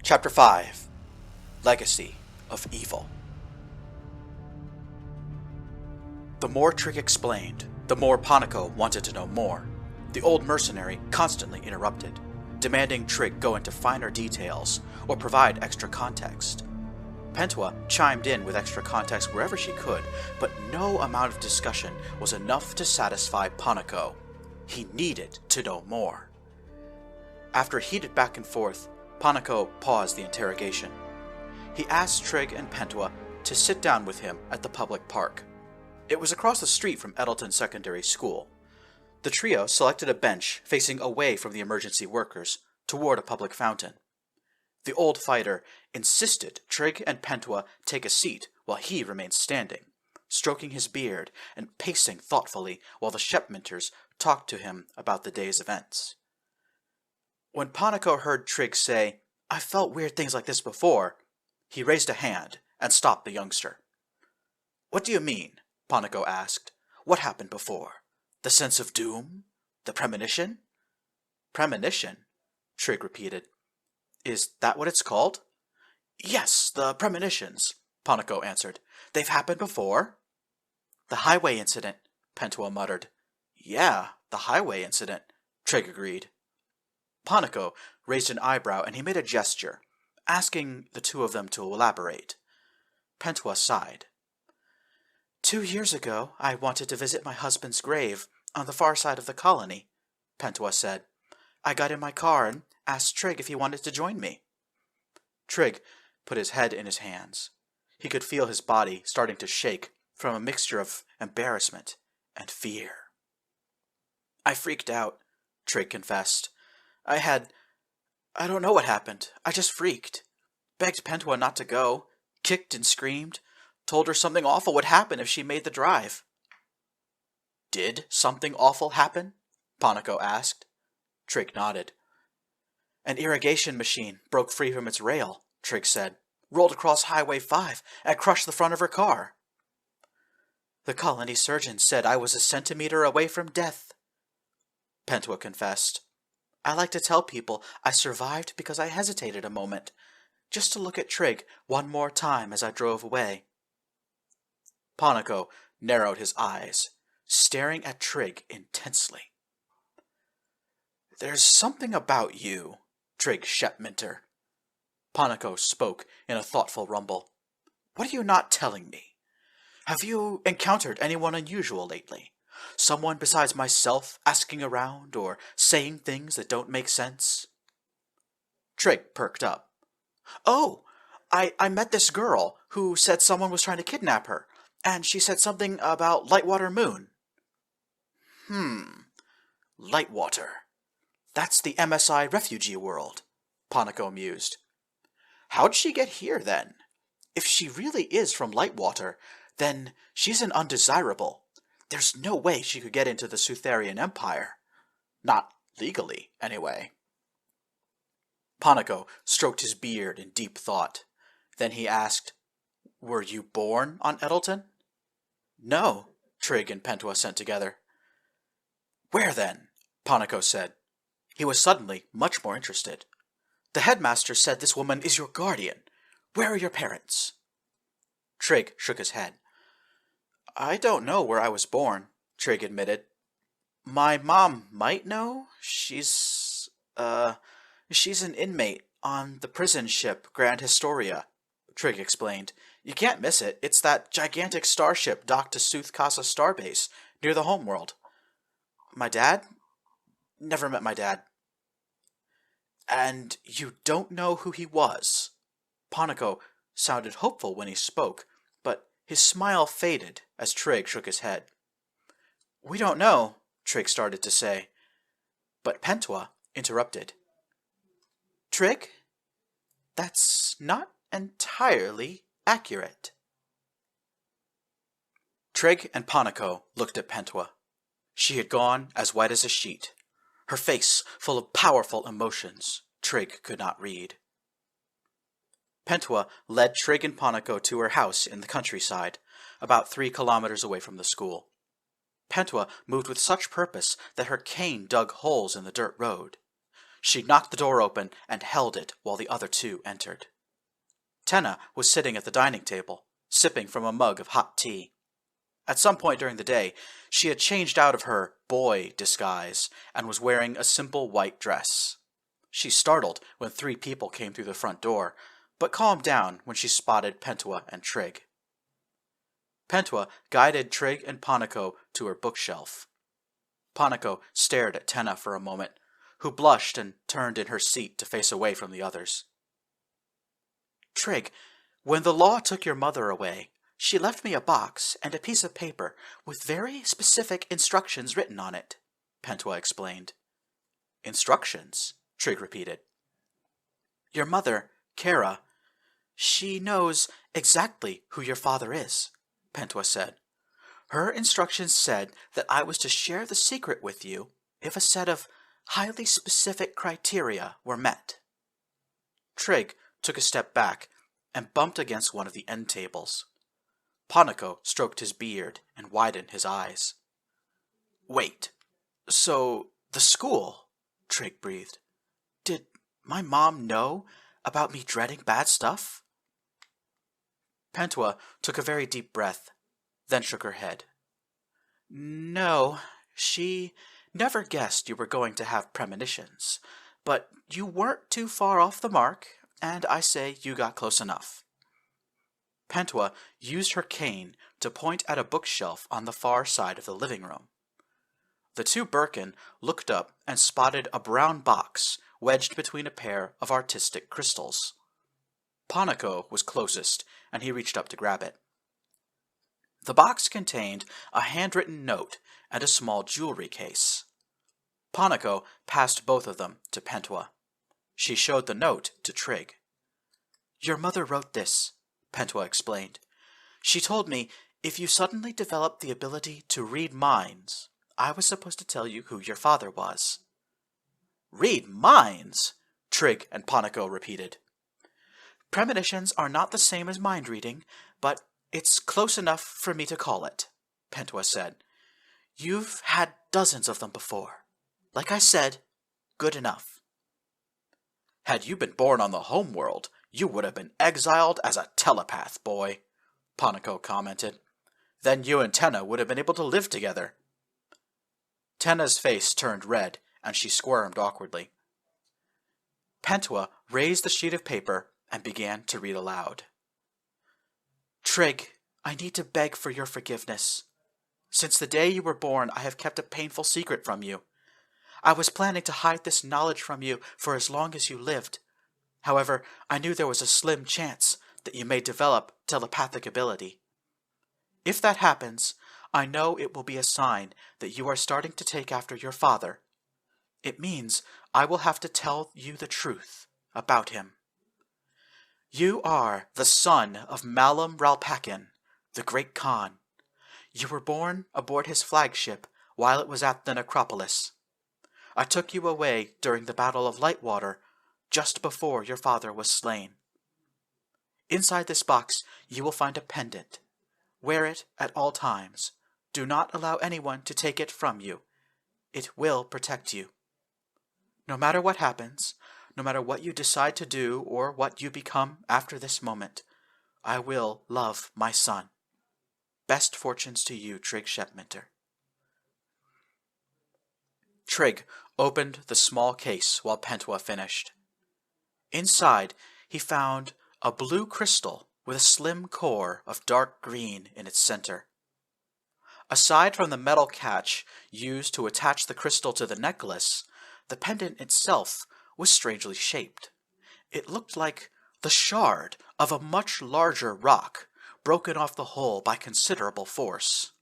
Chapter 5 Legacy of Evil. The more Trig explained, the more Ponnico wanted to know more. The old mercenary constantly interrupted, demanding Trig go into finer details or provide extra context. Pentua chimed in with extra context wherever she could, but no amount of discussion was enough to satisfy Ponnico. He needed to know more. After heated back and forth, Ponnico paused the interrogation. He asked Trig and Pentua to sit down with him at the public park. It was across the street from Eddleton Secondary School. The trio selected a bench facing away from the emergency workers, toward a public fountain. The old fighter insisted Trig and Pentua take a seat while he remained standing, stroking his beard and pacing thoughtfully while the Shepminters talked to him about the day's events. When Ponnico heard Trig say, "I've felt weird things like this before," he raised a hand and stopped the youngster. "What do you mean?" Ponnico asked. "What happened before? The sense of doom? The premonition?" "Premonition?" Trig repeated. "Is that what it's called?" "Yes, the premonitions," Ponnico answered. "They've happened before." "The highway incident," Pentua muttered. "Yeah, the highway incident," Trig agreed. Ponnico raised an eyebrow and he made a gesture, asking the two of them to elaborate. Pentua sighed. 2 years ago, I wanted to visit my husband's grave on the far side of the colony, Pentua said. I got in my car and asked Trig if he wanted to join me. Trig put his head in his hands. He could feel his body starting to shake from a mixture of embarrassment and fear. "I freaked out," Trig confessed. I don't know what happened. I just freaked. Begged Pentua not to go, kicked and screamed, told her something awful would happen if she made the drive." "Did something awful happen?" Ponnico asked. Trig nodded. "An irrigation machine broke free from its rail," Trig said, "rolled across Highway 5 and crushed the front of her car. The colony surgeon said I was a centimeter away from death," Pentua confessed. "I like to tell people I survived because I hesitated a moment, just to look at Trig one more time as I drove away." Ponnico narrowed his eyes, staring at Trig intensely. "There's something about you, Trig Shepminter." Ponnico spoke in a thoughtful rumble. "What are you not telling me? Have you encountered anyone unusual lately? Someone besides myself asking around or saying things that don't make sense?" Trig perked up. "Oh, I met this girl who said someone was trying to kidnap her, and she said something about Lightwater Moon." Lightwater. That's the MSI refugee world," Ponnico mused. "How'd she get here, then? If she really is from Lightwater, then she's an undesirable. There's no way she could get into the Sutherian Empire. Not legally, anyway." Ponnico stroked his beard in deep thought. Then he asked, "Were you born on Eddleton?" "No," Trig and Pentua said together. "Where then?" Ponnico said. He was suddenly much more interested. "The headmaster said this woman is your guardian. Where are your parents?" Trig shook his head. "I don't know where I was born," Trig admitted. "My mom might know. She's an inmate on the prison ship Grand Historia," Trig explained. "You can't miss it. It's that gigantic starship docked to Sooth Casa Starbase, near the homeworld. My dad? Never met my dad." "And you don't know who he was?" Ponnico sounded hopeful when he spoke, but his smile faded as Trig shook his head. "We don't know," Trig started to say, but Pentua interrupted. "Trig, that's not entirely accurate." Trig and Ponnico looked at Pentua. She had gone as white as a sheet, her face full of powerful emotions Trig could not read. Pentua led Trig and Ponnico to her house in the countryside, about 3 kilometers away from the school. Pentua moved with such purpose that her cane dug holes in the dirt road. She knocked the door open and held it while the other two entered. Tenna was sitting at the dining table, sipping from a mug of hot tea. At some point during the day, she had changed out of her boy disguise and was wearing a simple white dress. She startled when 3 people came through the front door, but calmed down when she spotted Pentua and Trig. Pentua guided Trig and Ponnico to her bookshelf. Ponnico stared at Tenna for a moment, who blushed and turned in her seat to face away from the others. "Trig, when the law took your mother away, she left me a box and a piece of paper with very specific instructions written on it," Pentua explained. "Instructions?" Trig repeated. "Your mother, Kara, she knows exactly who your father is," Pentua said. "Her instructions said that I was to share the secret with you if a set of highly specific criteria were met." Trig took a step back and bumped against one of the end tables. Ponnico stroked his beard and widened his eyes. "Wait, so the school," Trig breathed. "Did my mom know about me dreading bad stuff?" Pentua took a very deep breath, then shook her head. "No, she never guessed you were going to have premonitions, but you weren't too far off the mark, and I say you got close enough." Pentua used her cane to point at a bookshelf on the far side of the living room. The 2 Birkin looked up and spotted a brown box wedged between a pair of artistic crystals. Ponnico was closest, and he reached up to grab it. The box contained a handwritten note and a small jewelry case. Ponnico passed both of them to Pentua. She showed the note to Trig. "Your mother wrote this," Pentua explained. "She told me if you suddenly developed the ability to read minds, I was supposed to tell you who your father was." "Read minds?" Trig and Ponnico repeated. "Premonitions are not the same as mind reading, but it's close enough for me to call it," Pentua said. "You've had dozens of them before. Like I said, good enough." "Had you been born on the homeworld, you would have been exiled as a telepath, boy," Ponnico commented. "Then you and Tenna would have been able to live together." Tenna's face turned red, and she squirmed awkwardly. Pentua raised the sheet of paper and began to read aloud. "Trig, I need to beg for your forgiveness. Since the day you were born, I have kept a painful secret from you. I was planning to hide this knowledge from you for as long as you lived. However, I knew there was a slim chance that you may develop telepathic ability. If that happens, I know it will be a sign that you are starting to take after your father. It means I will have to tell you the truth about him. You are the son of Malum Ralpakin, the great Khan. You were born aboard his flagship while it was at the necropolis. I took you away during the Battle of Lightwater, just before your father was slain. Inside this box you will find a pendant. Wear it at all times. Do not allow anyone to take it from you. It will protect you. No matter what happens, no matter what you decide to do or what you become after this moment, I will love my son. Best fortunes to you, Trig Shepminter." Trig opened the small case while Pentua finished. Inside, he found a blue crystal with a slim core of dark green in its center. Aside from the metal catch used to attach the crystal to the necklace, the pendant itself was strangely shaped. It looked like the shard of a much larger rock, broken off the whole by considerable force.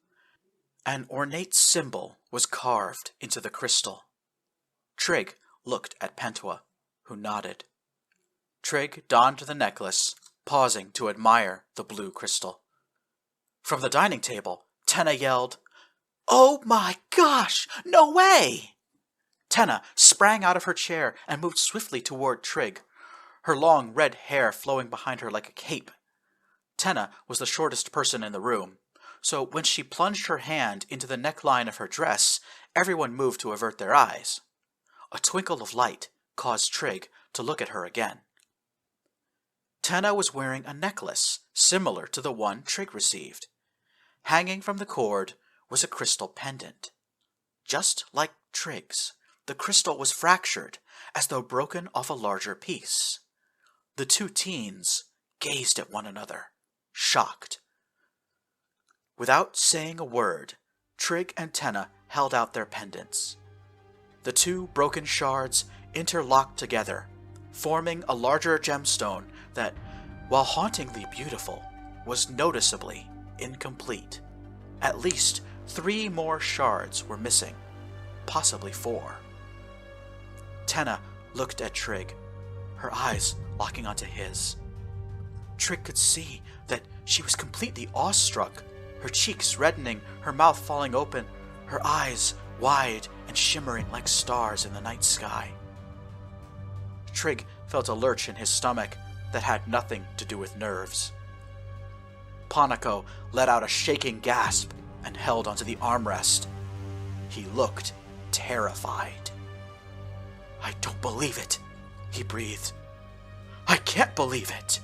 An ornate symbol was carved into the crystal. Trig looked at Pentua, who nodded. Trig donned the necklace, pausing to admire the blue crystal. From the dining table, Tenna yelled, "Oh my gosh! No way!" Tenna sprang out of her chair and moved swiftly toward Trig, her long red hair flowing behind her like a cape. Tenna was the shortest person in the room, so when she plunged her hand into the neckline of her dress, everyone moved to avert their eyes. A twinkle of light caused Trig to look at her again. Tenna was wearing a necklace similar to the one Trig received. Hanging from the cord was a crystal pendant. Just like Trig's, the crystal was fractured as though broken off a larger piece. The two teens gazed at one another, shocked. Without saying a word, Trig and Tenna held out their pendants. The two broken shards interlocked together, forming a larger gemstone that, while hauntingly beautiful, was noticeably incomplete. At least 3 more shards were missing, possibly 4. Tenna looked at Trig, her eyes locking onto his. Trig could see that she was completely awestruck, her cheeks reddening, her mouth falling open, her eyes wide and shimmering like stars in the night sky. Trig felt a lurch in his stomach that had nothing to do with nerves. Ponnico let out a shaking gasp and held onto the armrest. He looked terrified. "I don't believe it," he breathed. "I can't believe it."